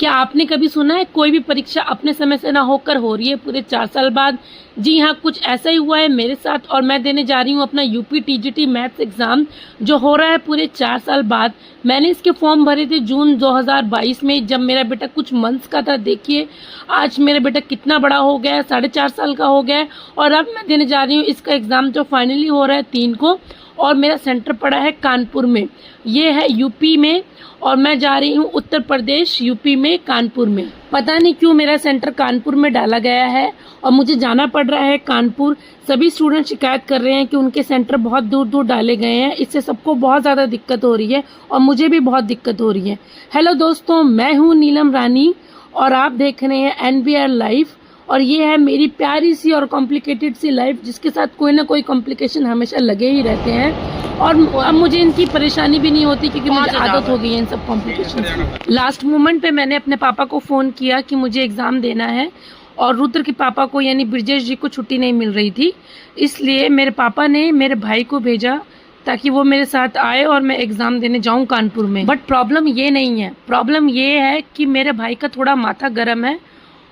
क्या आपने कभी सुना है कोई भी परीक्षा अपने समय से ना होकर हो रही है पूरे 4 साल बाद? जी हाँ, कुछ ऐसा ही हुआ है मेरे साथ और मैं देने जा रही हूँ अपना यूपी टीजीटी मैथ्स एग्ज़ाम जो हो रहा है पूरे 4 साल बाद। मैंने इसके फॉर्म भरे थे जून 2022 में, जब मेरा बेटा कुछ मंथ्स का था। देखिए आज मेरा बेटा कितना बड़ा हो गया है, 4.5 साल का हो गया है और अब मैं देने जा रही हूँ इसका एग्ज़ाम जो फाइनली हो रहा है 3 को। और मेरा सेंटर पड़ा है कानपुर में, ये है यूपी में, और मैं जा रही हूँ उत्तर प्रदेश यूपी में कानपुर में। पता नहीं क्यों मेरा सेंटर कानपुर में डाला गया है और मुझे जाना पड़ रहा है कानपुर। सभी स्टूडेंट शिकायत कर रहे हैं कि उनके सेंटर बहुत दूर दूर डाले गए हैं, इससे सबको बहुत ज़्यादा दिक्कत हो रही है और मुझे भी बहुत दिक्कत हो रही है। हेलो दोस्तों, मैं हूँ नीलम रानी और आप देख रहे हैं NBR लाइफ। और ये है मेरी प्यारी सी और कॉम्प्लिकेटेड सी लाइफ, जिसके साथ कोई ना कोई कॉम्प्लिकेशन हमेशा लगे ही रहते हैं और अब मुझे इनकी परेशानी भी नहीं होती क्योंकि मुझे आदत हो गई है इन सब कॉम्प्लिकेशन की। लास्ट मोमेंट पे मैंने अपने पापा को फ़ोन किया कि मुझे एग्ज़ाम देना है और रुद्र के पापा को यानी ब्रिजेश जी को छुट्टी नहीं मिल रही थी, इसलिए मेरे पापा ने मेरे भाई को भेजा ताकि वो मेरे साथ आए और मैं एग्ज़ाम देने जाऊँ कानपुर में। बट प्रॉब्लम ये नहीं है, प्रॉब्लम ये है कि मेरे भाई का थोड़ा माथा गर्म है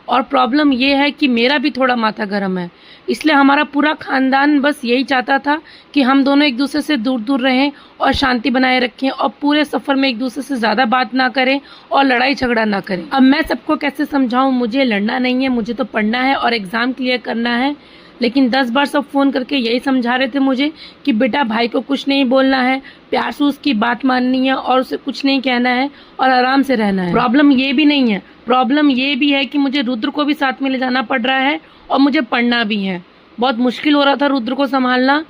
और प्रॉब्लम ये है कि मेरा भी थोड़ा माथा गर्म है। इसलिए हमारा पूरा ख़ानदान बस यही चाहता था कि हम दोनों एक दूसरे से दूर दूर रहें और शांति बनाए रखें और पूरे सफ़र में एक दूसरे से ज़्यादा बात ना करें और लड़ाई झगड़ा ना करें। अब मैं सबको कैसे समझाऊं, मुझे लड़ना नहीं है, मुझे तो पढ़ना है और एग्ज़ाम क्लियर करना है। लेकिन 10 बार सब फ़ोन करके यही समझा रहे थे मुझे कि बेटा भाई को कुछ नहीं बोलना है, प्यार से उसकी बात माननी है और उसे कुछ नहीं कहना है और आराम से रहना है। प्रॉब्लम ये भी नहीं है, प्रॉब्लम ये भी है कि मुझे रुद्र को भी साथ में ले जाना पड़ रहा है और मुझे पढ़ना भी है। बहुत मुश्किल हो रहा था रुद्र को संभालना।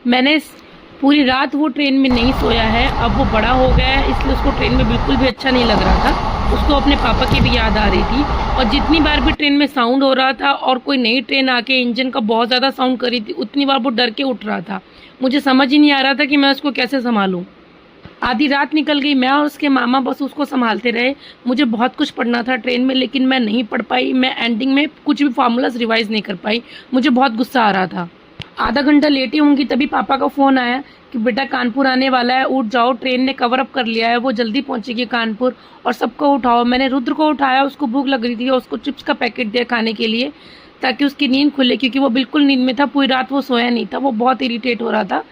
मैंने पूरी रात वो ट्रेन में नहीं सोया है, अब वो बड़ा हो गया है इसलिए उसको ट्रेन में बिल्कुल भी अच्छा नहीं लग रहा था। उसको अपने पापा की भी याद आ रही थी और जितनी बार भी ट्रेन में साउंड हो रहा था और कोई नई ट्रेन आके इंजन का बहुत ज़्यादा साउंड कर रही थी, उतनी बार वो डर के उठ रहा था। मुझे समझ ही नहीं आ रहा था कि मैं उसको कैसे संभालूं। आधी रात निकल गई, मैं और उसके मामा बस उसको संभालते रहे। मुझे बहुत कुछ पढ़ना था ट्रेन में लेकिन मैं नहीं पढ़ पाई। मैं एंडिंग में कुछ भी फार्मूलाज रिवाइज नहीं कर पाई, मुझे बहुत गुस्सा आ रहा था। आधा घंटा लेटी होंगी तभी पापा का फ़ोन आया कि बेटा कानपुर आने वाला है, उठ जाओ, ट्रेन ने कवर अप कर लिया है, वो जल्दी पहुंचेगी कानपुर और सबको उठाओ। मैंने रुद्र को उठाया, उसको भूख लग रही थी और उसको चिप्स का पैकेट दिया खाने के लिए ताकि उसकी नींद खुले, क्योंकि वो बिल्कुल नींद में था, पूरी रात वो सोया नहीं था, वो बहुत इरीटेट हो रहा था।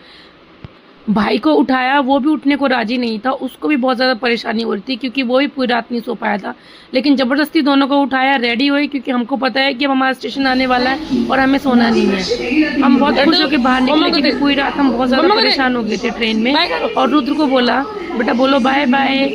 भाई को उठाया, वो भी उठने को राजी नहीं था, उसको भी बहुत ज़्यादा परेशानी हो रही थी क्योंकि वो भी पूरी रात नहीं सो पाया था। लेकिन ज़बरदस्ती दोनों को उठाया, रेडी हुए क्योंकि हमको पता है कि अब हमारा स्टेशन आने वाला है और हमें सोना नहीं है। हम बहुत खुश होकर बाहर निकले क्योंकि पूरी रात हम बहुत ज़्यादा परेशान हो गए थे ट्रेन में। और रुद्र को बोला बेटा बोलो बाय बाय,